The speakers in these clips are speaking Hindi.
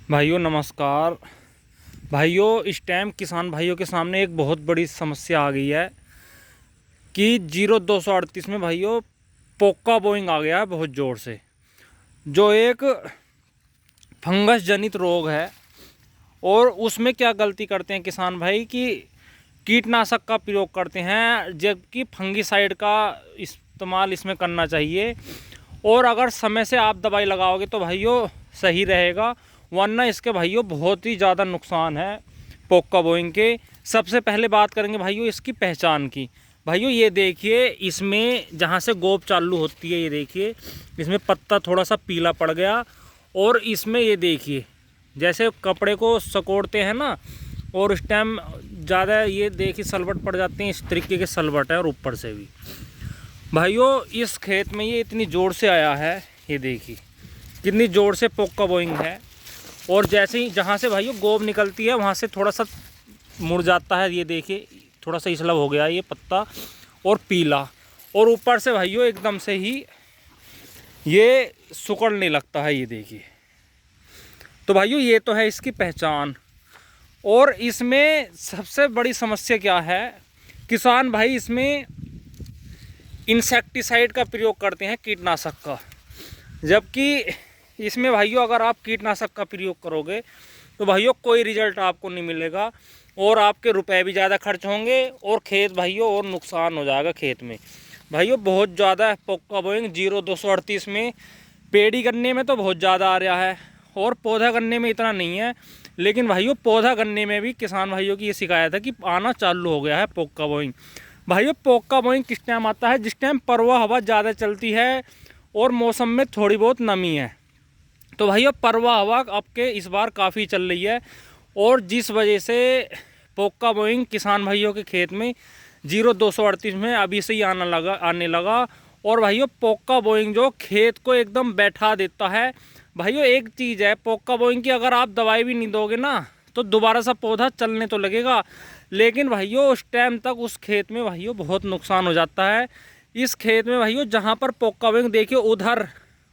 भाइयों नमस्कार। भाइयों इस टाइम किसान भाइयों के सामने एक बहुत बड़ी समस्या आ गई है कि 0238 में भाइयों पोका बोइंग आ गया है बहुत ज़ोर से, जो एक फंगस जनित रोग है। और उसमें क्या गलती करते हैं किसान भाई कि कीटनाशक का प्रयोग करते हैं, जबकि फंगिसाइड का इस्तेमाल इसमें करना चाहिए। और अगर समय से आप दवाई लगाओगे तो भाइयों सही रहेगा, वरना इसके भाइयों बहुत ही ज़्यादा नुकसान है पोका बोइंग के। सबसे पहले बात करेंगे भाइयों इसकी पहचान की। भाइयों ये देखिए, इसमें जहाँ से गोप चालू होती है, ये देखिए इसमें पत्ता थोड़ा सा पीला पड़ गया। और इसमें ये देखिए जैसे कपड़े को सकोड़ते हैं ना, और उस टाइम ज़्यादा ये देखिए सलवट पड़ जाते हैं, इस तरीके के सलवट है। और ऊपर से भी भाइयों इस खेत में ये इतनी ज़ोर से आया है, ये देखिए कितनी ज़ोर से पोका बोइंग है। और जैसे ही जहाँ से भाइयों गोब निकलती है वहाँ से थोड़ा सा मुड़ जाता है, ये देखिए थोड़ा सा इसलब हो गया ये पत्ता और पीला। और ऊपर से भाइयों एकदम से ही ये सिकुड़ने लगता है, ये देखिए। तो भाइयों ये तो है इसकी पहचान। और इसमें सबसे बड़ी समस्या क्या है, किसान भाई इसमें इंसेक्टिसाइड का प्रयोग करते हैं, कीटनाशक का। जबकि इसमें भाइयों अगर आप कीटनाशक का प्रयोग करोगे तो भाइयों कोई रिजल्ट आपको नहीं मिलेगा, और आपके रुपए भी ज़्यादा खर्च होंगे, और खेत भाइयों और नुकसान हो जाएगा खेत में। भाइयों बहुत ज़्यादा पोका बोइंग 0238 में पेड़ी गन्ने में तो बहुत ज़्यादा आ रहा है, और पौधा गन्ने में इतना नहीं है। लेकिन भाइयों पौधा गन्ने में भी किसान भाइयों की ये शिकायत है कि आना चालू हो गया है पोका बोइंग। भाइयों पोका बोइंग किस टाइम आता है, जिस टाइम परवा हवा ज़्यादा चलती है और मौसम में थोड़ी बहुत नमी है। तो भाइयों परवा हवा आपके इस बार काफ़ी चल रही है, और जिस वजह से पोका बोइंग किसान भाइयों के खेत में 0238 में अभी से ही आने लगा। और भाइयों पोका बोइंग जो खेत को एकदम बैठा देता है। भाइयों एक चीज़ है पोका बोइंग की, अगर आप दवाई भी नहीं दोगे ना तो दोबारा सा पौधा चलने तो लगेगा, लेकिन भाइयों उस टाइम तक उस खेत में भाइयों बहुत नुकसान हो जाता है। इस खेत में भाइयों जहाँ पर पोका बोइंग देखिए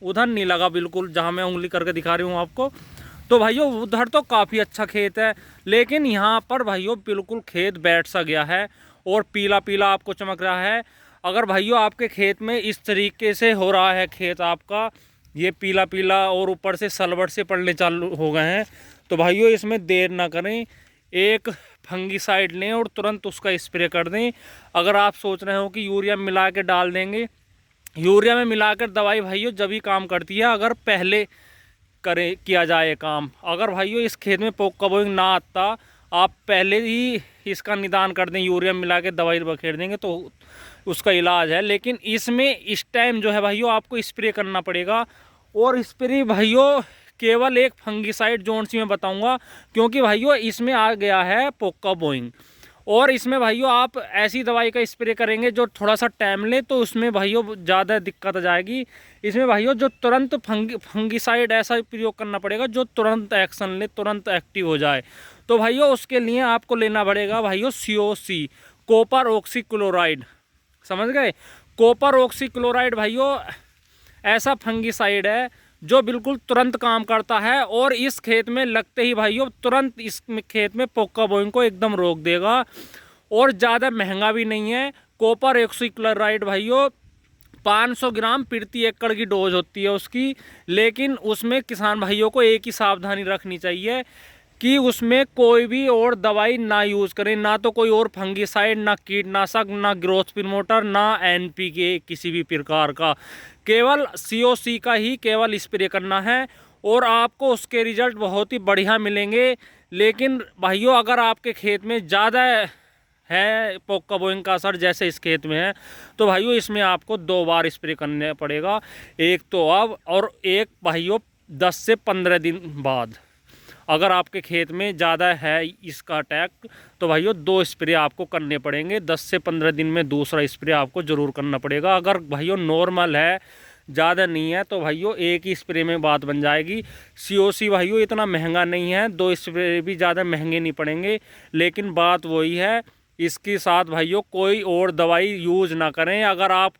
उधर नहीं लगा बिल्कुल, जहाँ मैं उंगली करके दिखा रही हूँ आपको। तो भाइयों उधर तो काफ़ी अच्छा खेत है, लेकिन यहाँ पर भाइयों बिल्कुल खेत बैठ सा गया है और पीला पीला आपको चमक रहा है। अगर भाइयों आपके खेत में इस तरीके से हो रहा है खेत आपका, ये पीला पीला और ऊपर से सलवट से पड़ने चालू हो गए हैं, तो भाइयों इसमें देर ना करें, एक फंगिसाइड लें और तुरंत उसका स्प्रे कर दें। अगर आप सोच रहे हो कि यूरिया मिला के डाल देंगे, यूरिया में मिलाकर दवाई भाइयों जब भी काम करती है अगर पहले किया जाए काम। अगर भाइयों इस खेत में पोका बोइंग ना आता, आप पहले ही इसका निदान कर दें, यूरिया मिला के दवाई बखेर देंगे तो उसका इलाज है। लेकिन इसमें इस टाइम जो है भाइयों आपको स्प्रे करना पड़ेगा। और स्प्रे भाइयों केवल एक फंगिसाइड जोन सी मैं बताऊंगा, क्योंकि भाइयों इसमें आ गया है पोका बोइंग। और इसमें भाइयों आप ऐसी दवाई का स्प्रे करेंगे जो थोड़ा सा टाइम ले, तो उसमें भाइयों ज़्यादा दिक्कत आ जाएगी। इसमें भाइयों जो तुरंत फंगिसाइड ऐसा प्रयोग करना पड़ेगा जो तुरंत एक्शन ले, तुरंत एक्टिव हो जाए। तो भाइयों उसके लिए आपको लेना पड़ेगा भाइयों COC, कॉपर ऑक्सीक्लोराइड। समझ गए? कॉपर ऑक्सीक्लोराइड भाइयों ऐसा फंगिसाइड है जो बिल्कुल तुरंत काम करता है, और इस खेत में लगते ही भाइयों तुरंत इस खेत में पोका बोइंग को एकदम रोक देगा। और ज़्यादा महंगा भी नहीं है। कॉपर ऑक्सीक्लोराइड भाइयों 500 ग्राम प्रति एकड़ की डोज होती है उसकी। लेकिन उसमें किसान भाइयों को एक ही सावधानी रखनी चाहिए कि उसमें कोई भी और दवाई ना यूज़ करें, ना तो कोई और फंगिसाइड, ना कीटनाशक, ना ग्रोथ प्रमोटर, ना NPK किसी भी प्रकार का। केवल COC का ही केवल स्प्रे करना है, और आपको उसके रिजल्ट बहुत ही बढ़िया मिलेंगे। लेकिन भाइयों अगर आपके खेत में ज़्यादा है पोका बोइंग का असर जैसे इस खेत में है, तो भाइयों इसमें आपको 2 बार स्प्रे करना पड़ेगा, एक तो अब और एक भाइयों 10 से 15 दिन बाद। अगर आपके खेत में ज़्यादा है इसका अटैक तो भाइयों 2 स्प्रे आपको करने पड़ेंगे, 10 से 15 दिन में दूसरा स्प्रे आपको ज़रूर करना पड़ेगा। अगर भाइयों नॉर्मल है, ज़्यादा नहीं है, तो भाइयों एक ही स्प्रे में बात बन जाएगी। COC भाइयों इतना महंगा नहीं है, 2 स्प्रे भी ज़्यादा महंगे नहीं पड़ेंगे। लेकिन बात वही है, इसके साथ भाइयों कोई और दवाई यूज़ ना करें। अगर आप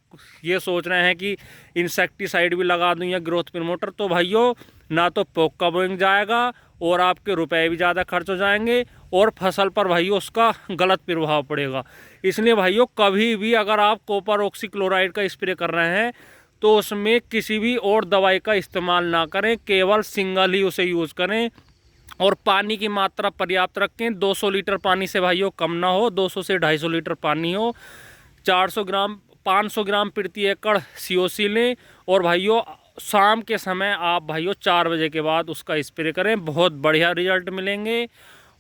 ये सोच रहे हैं कि इंसेक्टिसाइड भी लगा दूं या ग्रोथ प्रमोटर, तो भाइयों ना तो पोका बोइंग जाएगा और आपके रुपए भी ज़्यादा खर्च हो जाएंगे और फसल पर भाइयों उसका गलत प्रभाव पड़ेगा। इसलिए भाइयों कभी भी अगर आप कॉपर ऑक्सीक्लोराइड का स्प्रे कर रहे हैं तो उसमें किसी भी और दवाई का इस्तेमाल ना करें, केवल सिंगल ही उसे यूज़ करें। और पानी की मात्रा पर्याप्त रखें, 200 लीटर पानी से भाइयों कम ना हो, 200 से 250 लीटर पानी हो। 400 ग्राम 500 ग्राम प्रति एकड़ COC लें और भाइयों शाम के समय आप भाइयों 4 बजे के बाद उसका स्प्रे करें, बहुत बढ़िया रिजल्ट मिलेंगे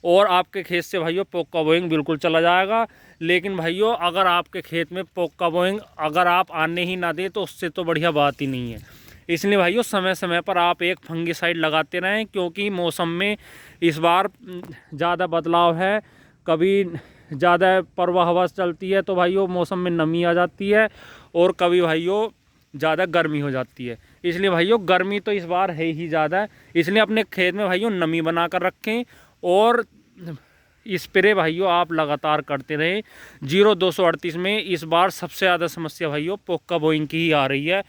और आपके खेत से भाइयों पोका बोइंग बिल्कुल चला जाएगा। लेकिन भाइयों अगर आपके खेत में पोका बोइंग अगर आप आने ही ना दें तो उससे तो बढ़िया बात ही नहीं है। इसलिए भाइयों समय समय पर आप एक फंगिसाइड लगाते रहें, क्योंकि मौसम में इस बार ज़्यादा बदलाव है। कभी ज़्यादा प्रवाह हवा चलती है तो भाइयों मौसम में नमी आ जाती है और कभी भाइयों ज़्यादा गर्मी हो जाती है। इसलिए भाइयों गर्मी तो इस बार है ही ज़्यादा, इसलिए अपने खेत में भाइयों नमी बना कर रखें और स्प्रे भाइयों आप लगातार करते रहें। 0238 में इस बार सबसे ज़्यादा समस्या भाइयों पोका बोइंग की ही आ रही है।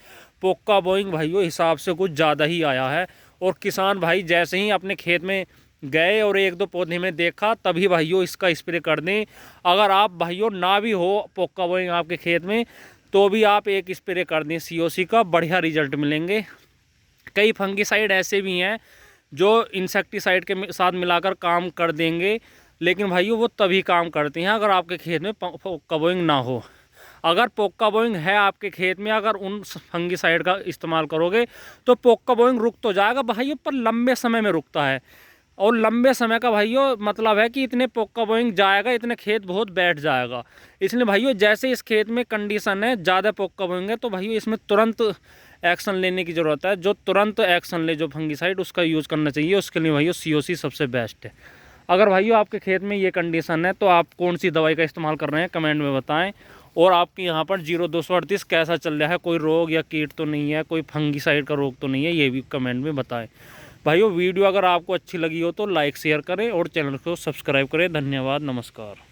पोका बोइंग भाइयों हिसाब से कुछ ज़्यादा ही आया है और किसान भाई जैसे ही अपने खेत में गए और 1-2 पौधे में देखा तभी भाइयों इसका स्प्रे कर दें। अगर आप भाइयों ना भी हो पोका बोइंग आपके खेत में तो भी आप एक स्प्रे कर दें COC का, बढ़िया रिजल्ट मिलेंगे। कई फंगिसाइड ऐसे भी हैं जो इंसेक्टिसाइड के साथ मिलाकर काम कर देंगे, लेकिन भाइयों वो तभी काम करते हैं अगर आपके खेत में पोका बोइंग ना हो। अगर पोका बोइंग है आपके खेत में, अगर उन फंगिसाइड का इस्तेमाल करोगे तो पोका बोइंग रुक तो जाएगा भाइयों, पर लंबे समय में रुकता है। और लंबे समय का भाइयों मतलब है कि इतने पोका बोइंग जाएगा, इतने खेत बहुत बैठ जाएगा। इसलिए भाइयों जैसे इस खेत में कंडीशन है ज़्यादा पोका बोइंग है तो भाइयों इसमें तुरंत एक्शन लेने की ज़रूरत है। जो तुरंत एक्शन ले जो फंगिसाइड उसका यूज़ करना चाहिए। उसके लिए भाइयों COC सबसे बेस्ट है। अगर भाइयों आपके खेत में ये कंडीशन है तो आप कौन सी दवाई का इस्तेमाल कर रहे हैं कमेंट में बताएं। और आपके यहाँ पर 0238 कैसा चल रहा है, कोई रोग या कीट तो नहीं है, कोई फंगिसाइड का रोग तो नहीं है, ये भी कमेंट में बताएं। भाइयों वीडियो अगर आपको अच्छी लगी हो तो लाइक शेयर करें और चैनल को सब्सक्राइब करें। धन्यवाद, नमस्कार।